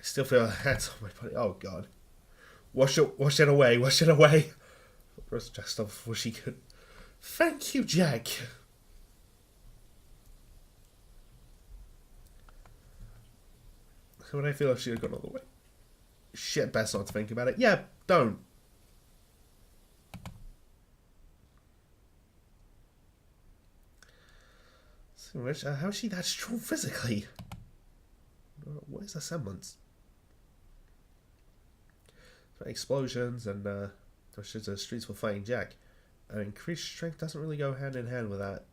still feel her hands on my body. Oh god. Wash it away, wash it away. Brush Jack off before she could. Thank you, Jack. How would I feel if she had gone all the way? Shit, best not to think about it. Yeah, don't. So, how is she that strong physically? What is her semblance? Explosions and rushes to the streets were fighting Jack. Increased strength doesn't really go hand in hand with that.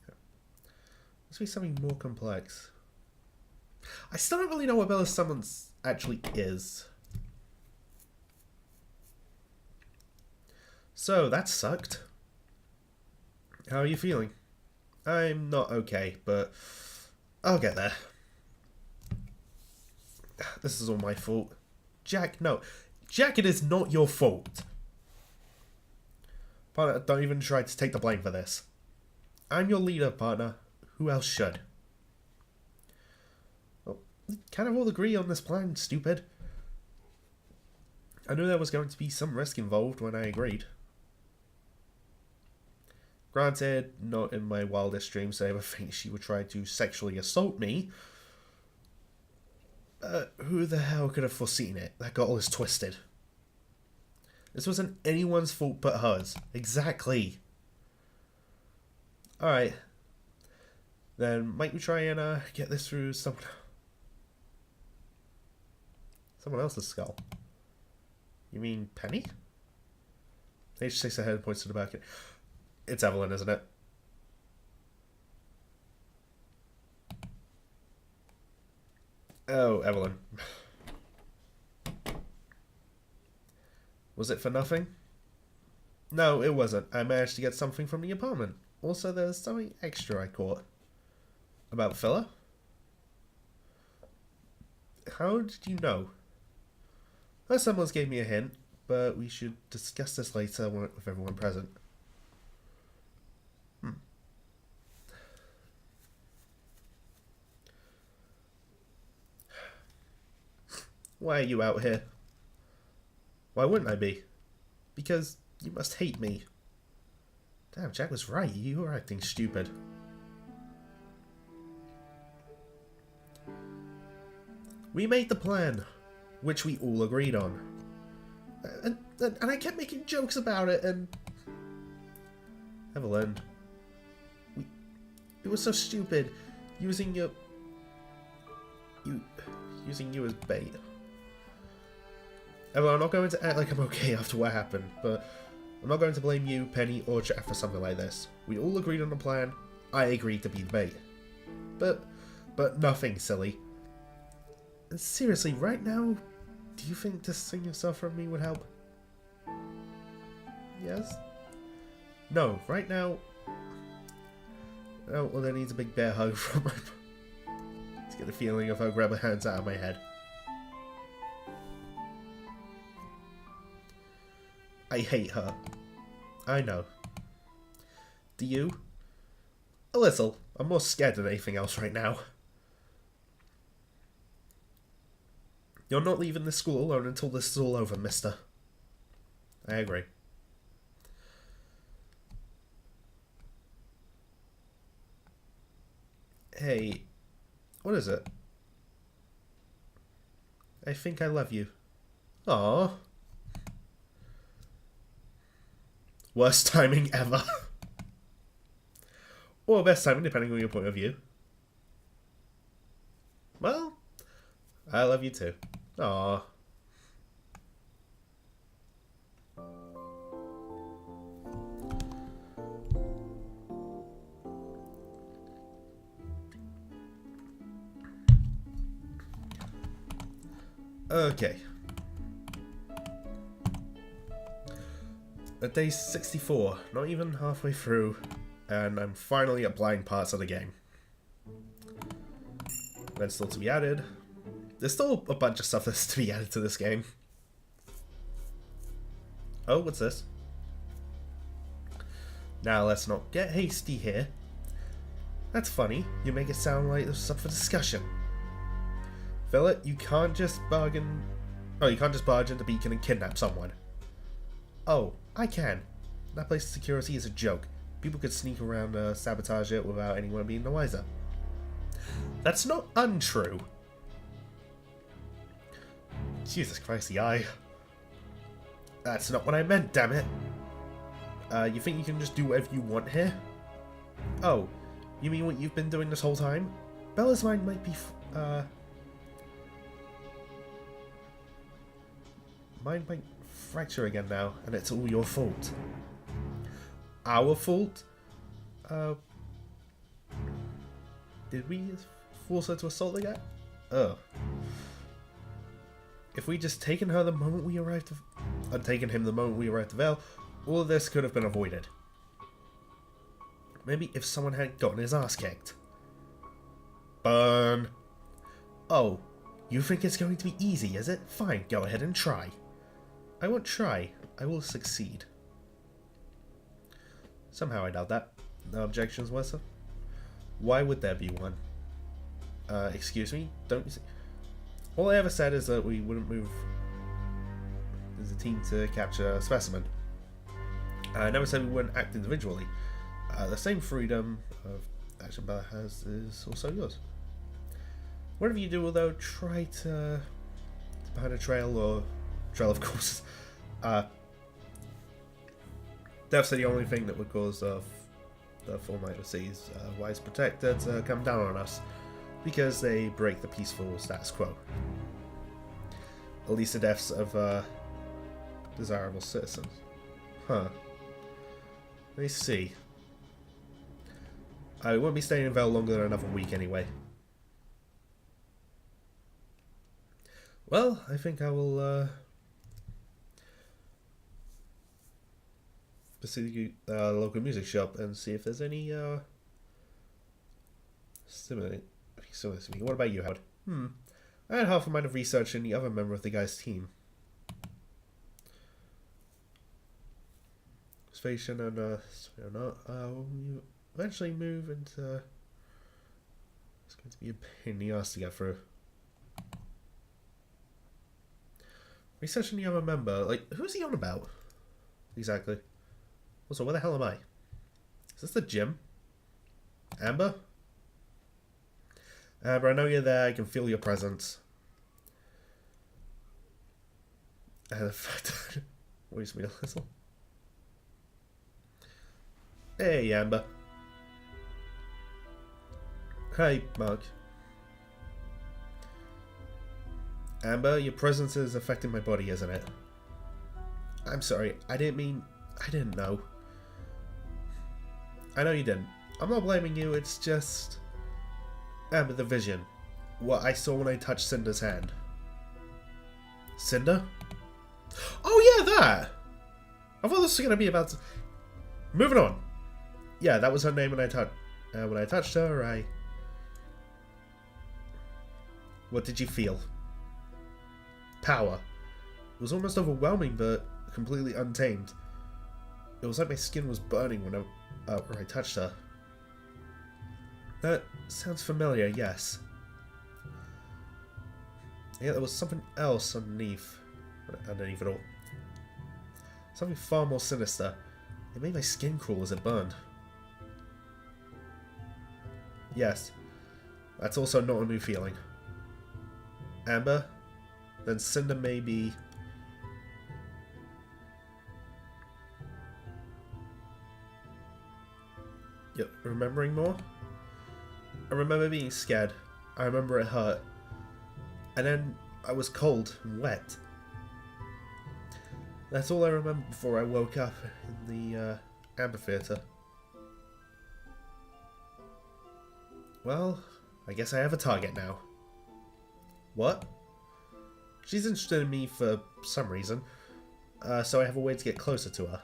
Yeah. Must be something more complex. I still don't really know what Bella's semblance actually is. So, that sucked. How are you feeling? I'm not okay, but I'll get there. This is all my fault. Jack, no. Jack, it is not your fault. Partner, don't even try to take the blame for this. I'm your leader, partner. Who else should? Well, we kind of all agree on this plan, stupid. I knew there was going to be some risk involved when I agreed. Granted, not in my wildest dreams did I ever think she would try to sexually assault me. Who the hell could have foreseen it? That got all this twisted. This wasn't anyone's fault but hers. Exactly. Alright. Then might we try and get this through someone else's skull? You mean Penny? H shakes her head and points to the back. It's Evelyn, isn't it? Oh, Evelyn. Was it for nothing? No, it wasn't. I managed to get something from the apartment. Also, there's something extra I caught. About Phila? How did you know? Well, someone gave me a hint, but we should discuss this later with everyone present. Why are you out here? Why wouldn't I be? Because you must hate me. Damn, Jack was right. You were acting stupid. We made the plan, which we all agreed on. And I kept making jokes about it, and... Evelyn. It was so stupid. Using you as bait. Evelyn, I'm not going to act like I'm okay after what happened, but I'm not going to blame you, Penny, or Jack for something like this. We all agreed on a plan. I agreed to be the bait. But nothing, silly. And seriously, right now, do you think distancing yourself from me would help? Yes? No, right now... Oh, well, there needs a big bear hug from my... to get the feeling of her grab her hands out of my head. I hate her. I know. Do you? A little. I'm more scared than anything else right now. You're not leaving this school alone until this is all over, mister. I agree. Hey, what is it? I think I love you. Aww. Worst timing ever. Or best timing, depending on your point of view. Well, I love you too. Aww. Okay. At day 64, not even halfway through, and I'm finally at blind parts of the game. Then still to be added. There's still a bunch of stuff that's to be added to this game. Oh, what's this? Now let's not get hasty here. That's funny, you make it sound like there's up for discussion. Philip, you can't just bargain... Oh, you can't just barge into Beacon and kidnap someone. Oh, I can. That place's security is a joke. People could sneak around sabotage it without anyone being the wiser. That's not untrue. Jesus Christ, the eye. That's not what I meant, damn it. You think you can just do whatever you want here? Oh, you mean what you've been doing this whole time? Bella's mind might be, mine might fracture again now, and it's all your fault. Our fault? Did we force her to assault the guy? Oh. If we'd just taken her the moment we arrived taken him the moment we arrived at Vale, all of this could have been avoided. Maybe if someone had gotten his ass kicked. Burn. Oh, you think it's going to be easy, is it? Fine, go ahead and try. I won't try. I will succeed. Somehow I doubt that. No objections, Wessa? Why would there be one? Excuse me? Don't you see? All I ever said is that we wouldn't move as a team to capture a specimen. I never said we wouldn't act individually. The same freedom of action Bella has is also yours. Whatever you do, though, try to behind a trail, or trail of course. Death's the only thing that would cause the full Night of Seas wise protector to come down on us, because they break the peaceful status quo. At least the deaths of desirable citizens. Huh. Let me see. I won't be staying in Vale longer than another week anyway. Well, I think I will pursue the local music shop and see if there's any stimulating to me. What about you, Howard? I had half a mind of researching the other member of the guy's team. Station and we'll eventually move into. It's going to be a pain in the ass to get through. Researching the other member, like, who's he on about? Exactly. Also, where the hell am I? Is this the gym? Amber? Amber, I know you're there. I can feel your presence. And the fact waits me to listen. Hey, Amber. Hi, Mark. Amber, your presence is affecting my body, isn't it? I'm sorry. I didn't know. I know you didn't. I'm not blaming you. It's just... Amber, the vision. What I saw when I touched Cinder's hand. Cinder? Oh yeah, that! I thought this was going to be about... Moving on. Yeah, that was her name when I touched her, What did you feel? Power. It was almost overwhelming, but completely untamed. It was like my skin was burning when I touched her. That sounds familiar, yes. Yeah, there was something else underneath it all. Something far more sinister. It made my skin crawl as it burned. Yes, that's also not a new feeling. Amber? Then Cinder may be... Yep, remembering more? I remember being scared. I remember it hurt. And then I was cold and wet. That's all I remember before I woke up in the amphitheater. Well, I guess I have a target now. What? She's interested in me for some reason, so I have a way to get closer to her.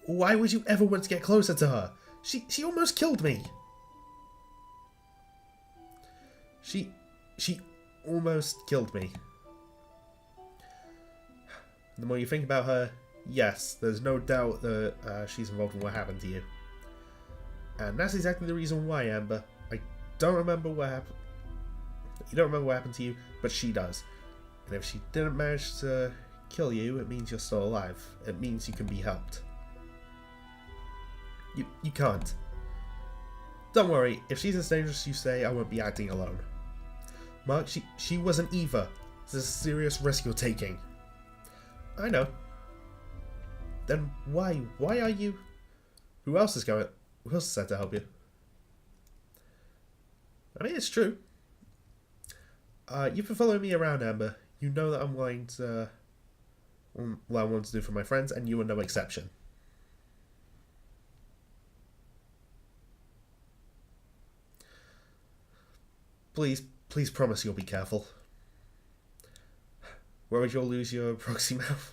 Why would you ever want to get closer to her? She almost killed me. She almost killed me. The more you think about her, yes, there's no doubt that she's involved in what happened to you. And that's exactly the reason why, Amber. I don't remember what happened. You don't remember what happened to you, but she does. And if she didn't manage to kill you, it means you're still alive. It means you can be helped. You can't. Don't worry, if she's as dangerous as you say, I won't be acting alone. Mark, she wasn't either. This is a serious risk you're taking. I know. Then why are you? Who else is said to help you? I mean, it's true. You've been following me around, Amber. You know that I'm willing to what I want to do for my friends, and you are no exception. Please promise you'll be careful. Worried you'll lose your proxy mouth?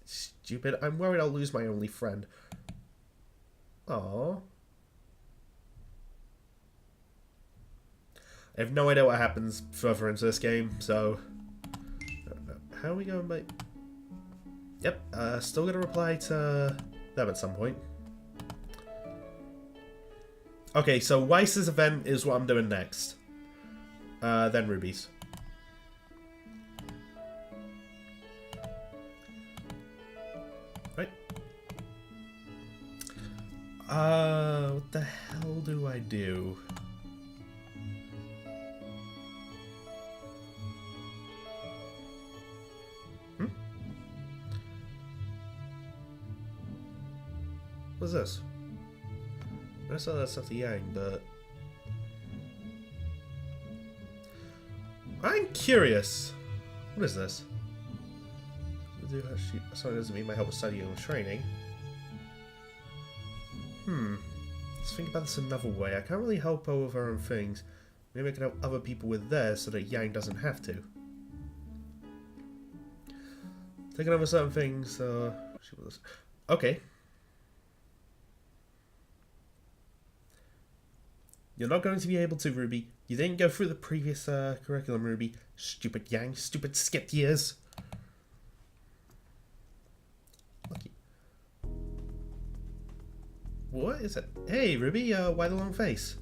Stupid, I'm worried I'll lose my only friend. Aww. I have no idea what happens further into this game, so... How are we going by... Yep, still gonna reply to them at some point. Okay, so Weiss's event is what I'm doing next. Then Ruby's. Right. What the hell do I do? What's this? I saw that stuff to Yang, but... I'm curious. What is this? Sorry, doesn't mean my help with studying or training. Let's think about this another way. I can't really help her with her own things. Maybe I can help other people with theirs so that Yang doesn't have to. Taking over certain things, okay. You're not going to be able to, Ruby. You didn't go through the previous curriculum, Ruby. Stupid Yang. Stupid skipped years. Lucky. What is it? Hey, Ruby, why the long face?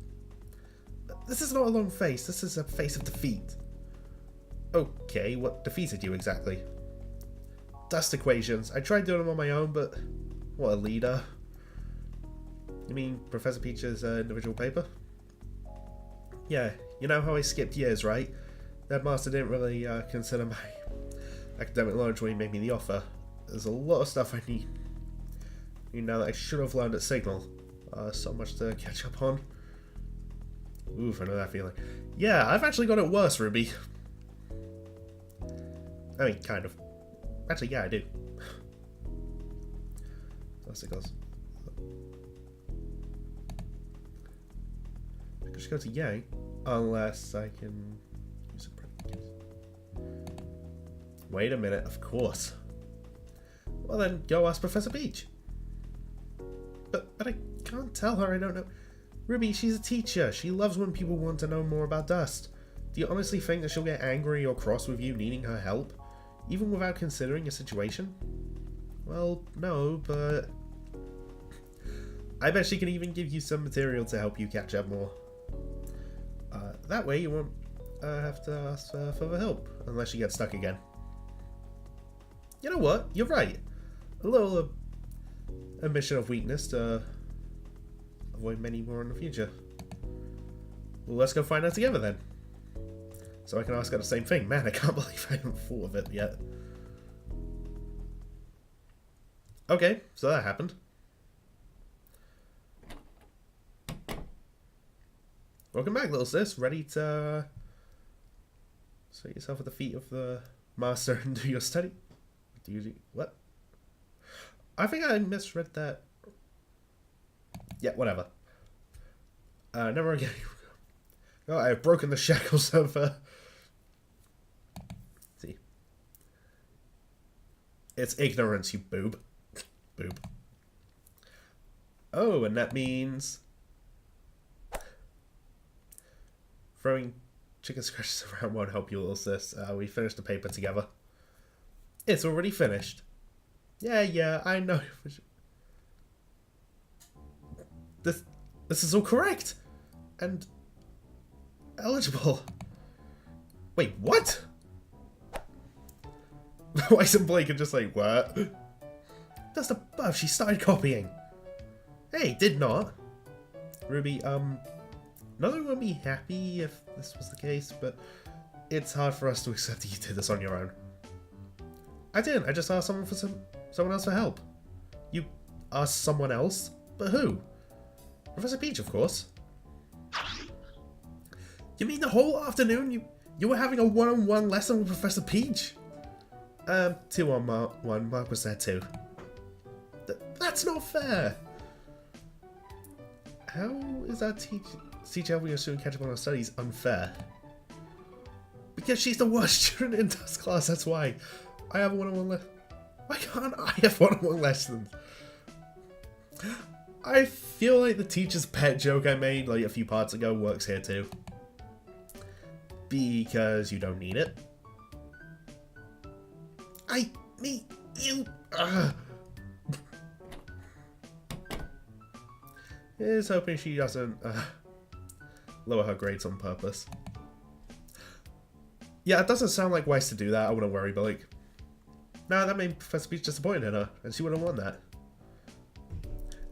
This is not a long face. This is a face of defeat. Okay, what defeated you exactly? Dust equations. I tried doing them on my own, but... What a leader. You mean Professor Peach's individual paper? Yeah, you know how I skipped years, right? That master didn't really consider my academic knowledge when he made me the offer. There's a lot of stuff I need. You know that I should have learned at Signal. So much to catch up on. Oof, I know that feeling. Yeah, I've actually got it worse, Ruby. I mean, kind of. Actually, yeah, I do. That's it goes. I could just go to Yang, unless I can use a predicate. Wait a minute, of course. Well then, go ask Professor Peach. But I can't tell her I don't know. Ruby, she's a teacher. She loves when people want to know more about dust. Do you honestly think that she'll get angry or cross with you needing her help? Even without considering your situation? Well, no, but... I bet she can even give you some material to help you catch up more. That way you won't have to ask for further help, unless you get stuck again. You know what? You're right. A little admission of weakness to avoid many more in the future. Well, let's go find out together then. So I can ask her the same thing. Man, I can't believe I haven't thought of it yet. Okay, so that happened. Welcome back, little sis. Ready to set yourself at the feet of the master and do your study? Do you what? I think I misread that. Yeah, whatever. Never again. Oh, I have broken the shackles of. See, it's ignorance, you boob. Boob. Oh, and that means. Throwing chicken scratches around won't help you, little sis. We finished the paper together. It's already finished. Yeah, I know. This is all correct. And eligible. Wait, what? Why isn't Blake just like, what? That's the buff, she started copying. Hey, did not. Ruby, not that we'd be happy if this was the case, but it's hard for us to accept that you did this on your own. I didn't, I just asked someone else for help. You asked someone else? But who? Professor Peach, of course. You mean the whole afternoon you were having a one-on-one lesson with Professor Peach? 2-on-1, Mark was there too. That's not fair! How is that teacher helping us to catch up on our studies unfair? Because she's the worst student in this class, that's why. I have one-on-one Why can't I have one-on-one lessons? I feel like the teacher's pet joke I made like a few parts ago works here too. Because you don't need it. You. Is hoping she doesn't lower her grades on purpose. Yeah, it doesn't sound like wise to do that. I wouldn't worry, but like, nah, that made Professor Peach disappointed in her, and she wouldn't want that.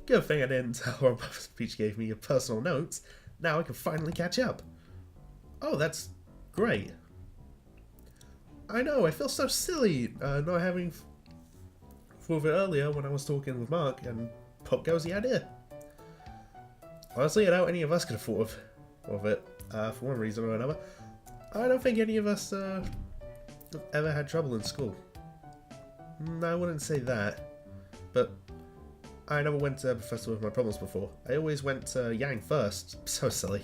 Good thing I didn't tell her Professor Peach gave me your personal notes. Now I can finally catch up. Oh, that's great. I know, I feel so silly not having thought of it earlier when I was talking with Mark, and pop goes the idea. Honestly, I doubt any of us could have thought of it for one reason or another. I don't think any of us ever had trouble in school. I wouldn't say that, but I never went to a professor with my problems before. I always went to Yang first. So silly.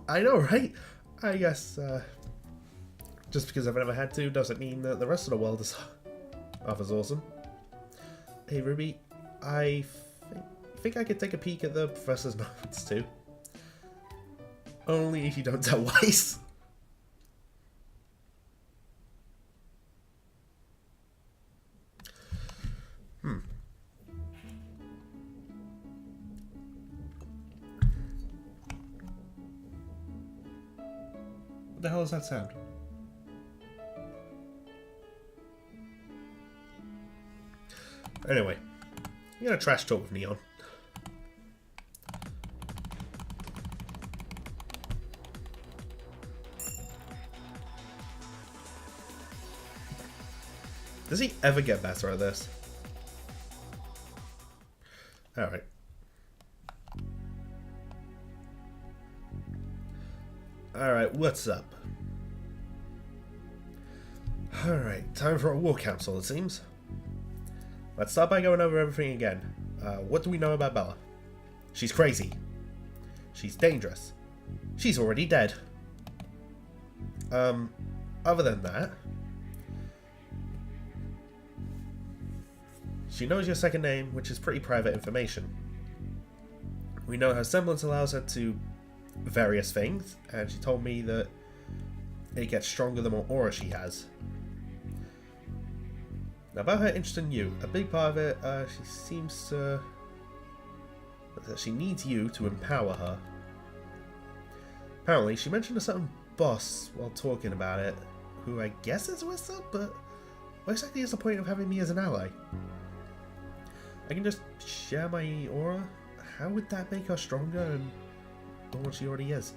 I know, right? I guess just because I've never had to doesn't mean that the rest of the world is half as awesome. Hey Ruby, I think I could take a peek at the professor's notes too. Only if you don't tell Weiss. What the hell does that sound? Anyway, I'm gonna trash talk with Neon. Does he ever get better at this? Alright. Alright, what's up? Alright, time for a war council, it seems. Let's start by going over everything again. What do we know about Bella? She's crazy. She's dangerous. She's already dead. Other than that, she knows your second name, which is pretty private information. We know her semblance allows her to various things, and she told me that it gets stronger the more aura she has. Now about her interest in you, a big part of it, she seems to... that she needs you to empower her. Apparently, she mentioned a certain boss while talking about it, who I guess is Wissa, but what exactly is the point of having me as an ally? I can just share my aura? How would that make her stronger and than what she already is?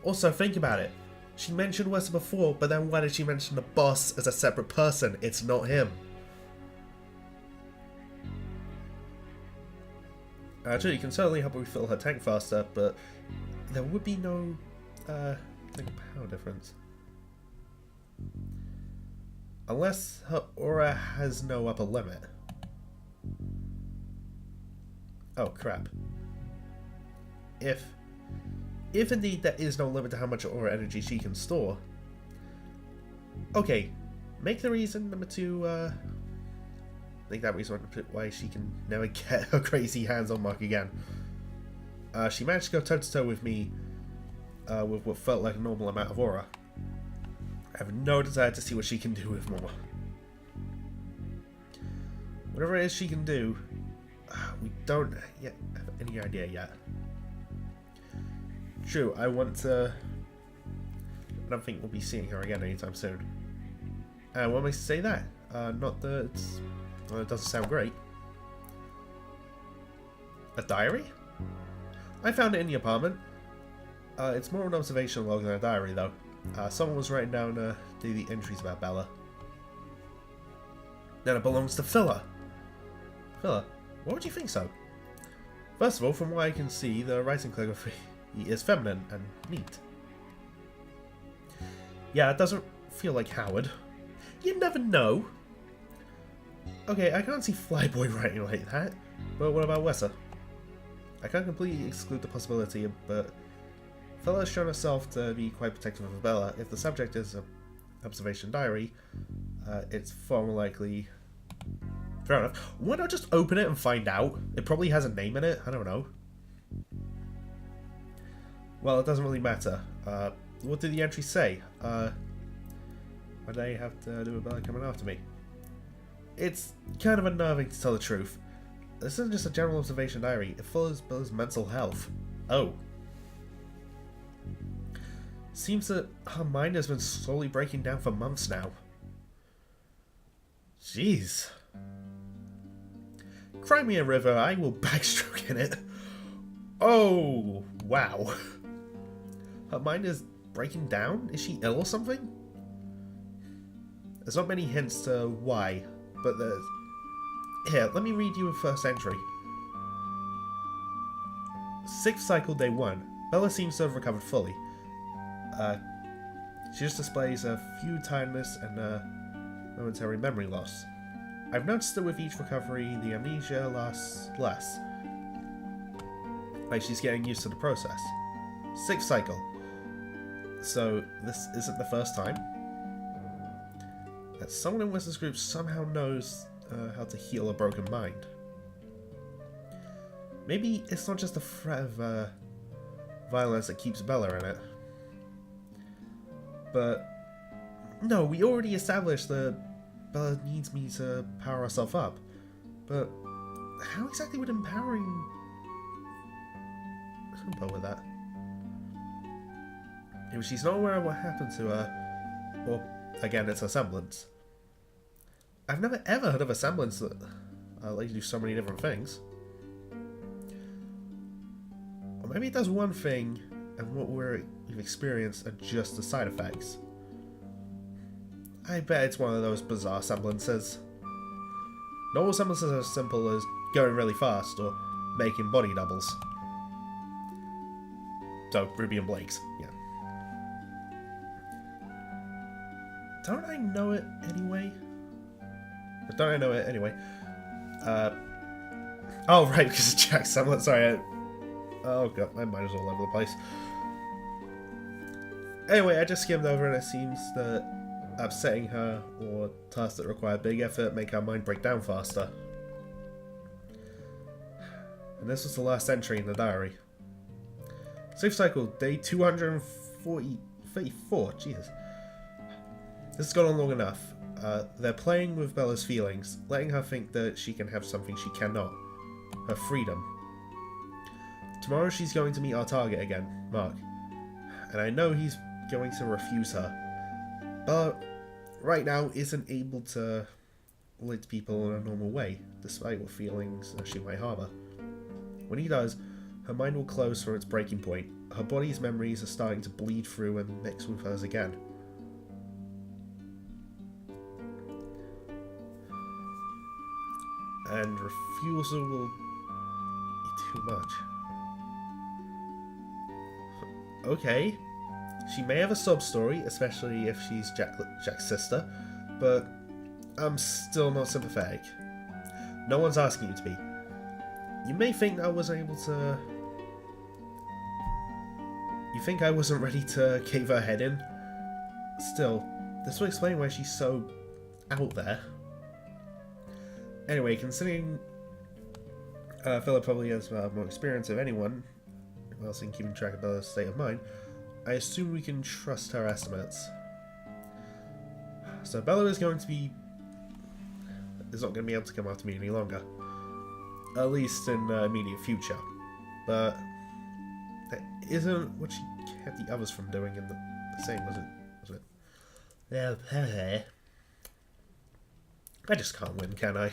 Also, think about it. She mentioned Wessa before, but then why did she mention the boss as a separate person? It's not him. Actually, you can certainly help her refill her tank faster, but there would be no power difference. Unless her aura has no upper limit. Oh crap. If indeed there is no limit to how much aura energy she can store. Okay, make the reason number 2, make that reason why she can never get her crazy hands on Mark again. She managed to go toe to toe with me with what felt like a normal amount of aura. I have no desire to see what she can do with more. Whatever it is she can do, we don't yet have any idea yet. True, I don't think we'll be seeing her again anytime soon. And what makes you say that? Not that well, it doesn't sound great. A diary? I found it in the apartment. It's more an observation log than a diary, though. Someone was writing down the entries about Bella. Then it belongs to Phila. Phila, why would you think so? First of all, from what I can see, the writing calligraphy is feminine and neat. Yeah, it doesn't feel like Howard. You never know. Okay, I can't see Flyboy writing like that, but what about Wessa? I can't completely exclude the possibility, but Phila has shown herself to be quite protective of Bella. If the subject is an observation diary, it's far more likely... Fair enough. Why not just open it and find out? It probably has a name in it. I don't know. Well, it doesn't really matter. What did the entry say? Why do they have to do with Bella coming after me? It's kind of unnerving, to tell the truth. This isn't just a general observation diary. It follows Bella's mental health. Oh. Seems that her mind has been slowly breaking down for months now. Jeez. Cry me a river, I will backstroke in it. Oh, wow. Her mind is breaking down? Is she ill or something? There's not many hints to why, but there's... Here, let me read you a first entry. 6th cycle, day 1. Bella seems to have recovered fully. She just displays a few tiredness and momentary memory loss. I've noticed that with each recovery, the amnesia lasts less. Like she's getting used to the process. 6th cycle. So this isn't the first time. That someone in Wes's group somehow knows how to heal a broken mind. Maybe it's not just the threat of violence that keeps Bella in it. But no, we already established that Bella needs me to power herself up. But how exactly would empowering help her with that? If she's not aware of what happened to her, or again, it's a semblance. I've never ever heard of a semblance that lets you do so many different things. Or maybe it does one thing, and what we've experienced are just the side effects. I bet it's one of those bizarre semblances. Not all semblances are as simple as going really fast or making body doubles. So, Ruby and Blake's, yeah. Don't I know it anyway? But don't I know it anyway? Oh, right, because of Jack's semblance. Sorry. Oh, God, my mind is all over the place. Anyway, I just skimmed over and it seems that upsetting her or tasks that require big effort make her mind break down faster. And this was the last entry in the diary. 6th cycle, day 234. Jesus. This has gone on long enough. They're playing with Bella's feelings, letting her think that she can have something she cannot. Her freedom. Tomorrow she's going to meet our target again, Mark. And I know he's going to refuse her. Bella, right now, isn't able to relate to people in a normal way, despite what feelings she might harbour. When he does, her mind will close from its breaking point. Her body's memories are starting to bleed through and mix with hers again. And refusal will be too much. Okay. She may have a sob story, especially if she's Jack's sister, but I'm still not sympathetic. No one's asking you to be. You may think I wasn't able to... You think I wasn't ready to cave her head in? Still, this will explain why she's so out there. Anyway, considering Philip probably has more experience of anyone else in keeping track of Bella's state of mind, I assume we can trust her estimates. So Bella is not going to be able to come after me any longer. At least in the immediate future. But isn't what she kept the others from doing in the same, was it? Yeah, I just can't win, can I?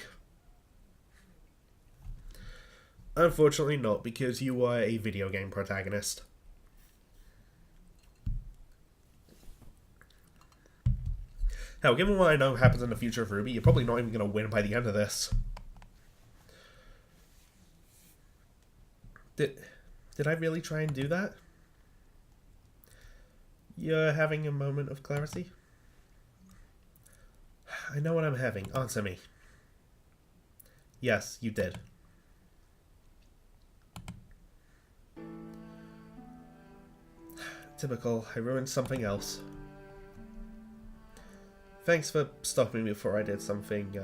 Unfortunately not, because you are a video game protagonist. Hell, given what I know happens in the future of RWBY, you're probably not even going to win by the end of this. Did I really try and do that? You're having a moment of clarity? I know what I'm having. Answer me. Yes, you did. Typical. I ruined something else. Thanks for stopping me before I did something,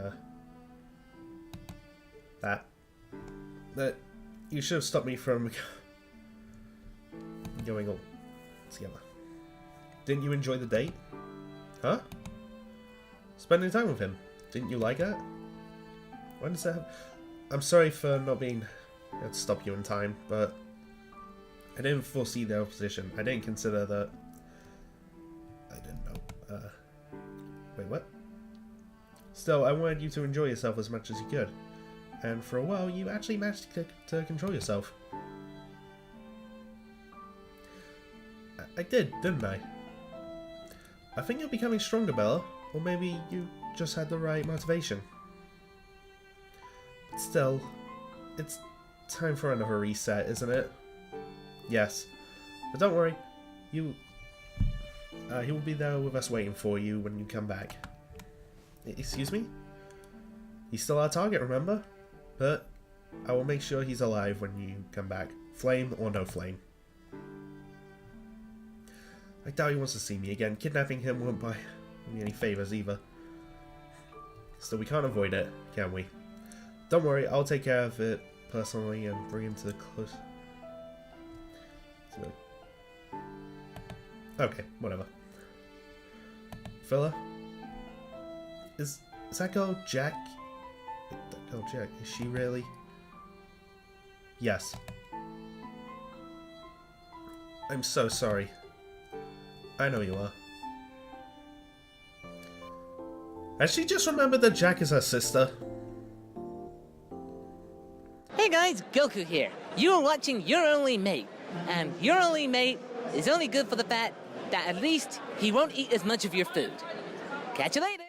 that you should have stopped me from going all together. Didn't you enjoy the date? Huh? Spending time with him. Didn't you like it? When does that happen? I'm sorry for not being able to stop you in time, but I didn't foresee the opposition. I didn't consider that. I didn't know. Wait, what? Still, I wanted you to enjoy yourself as much as you could. And for a while, you actually managed to control yourself. I did, didn't I? I think you're becoming stronger, Bella. Or maybe you just had the right motivation. But still, it's time for another reset, isn't it? Yes. But don't worry. He will be there with us waiting for you when you come back. Excuse me? He's still our target, remember? But I will make sure he's alive when you come back. Flame or no flame. I doubt he wants to see me again. Kidnapping him won't buy me any favors either. Still, we can't avoid it, can we? Don't worry, I'll take care of it personally and bring him to the close... Okay, whatever. Fella? Is that girl Jack? That girl Jack, is she really? Yes. I'm so sorry. I know you are. Has she just remembered that Jack is her sister? Hey guys, Goku here. You are watching Your Only Mate. And Your Only Mate is only good for the fact that at least he won't eat as much of your food. Catch you later.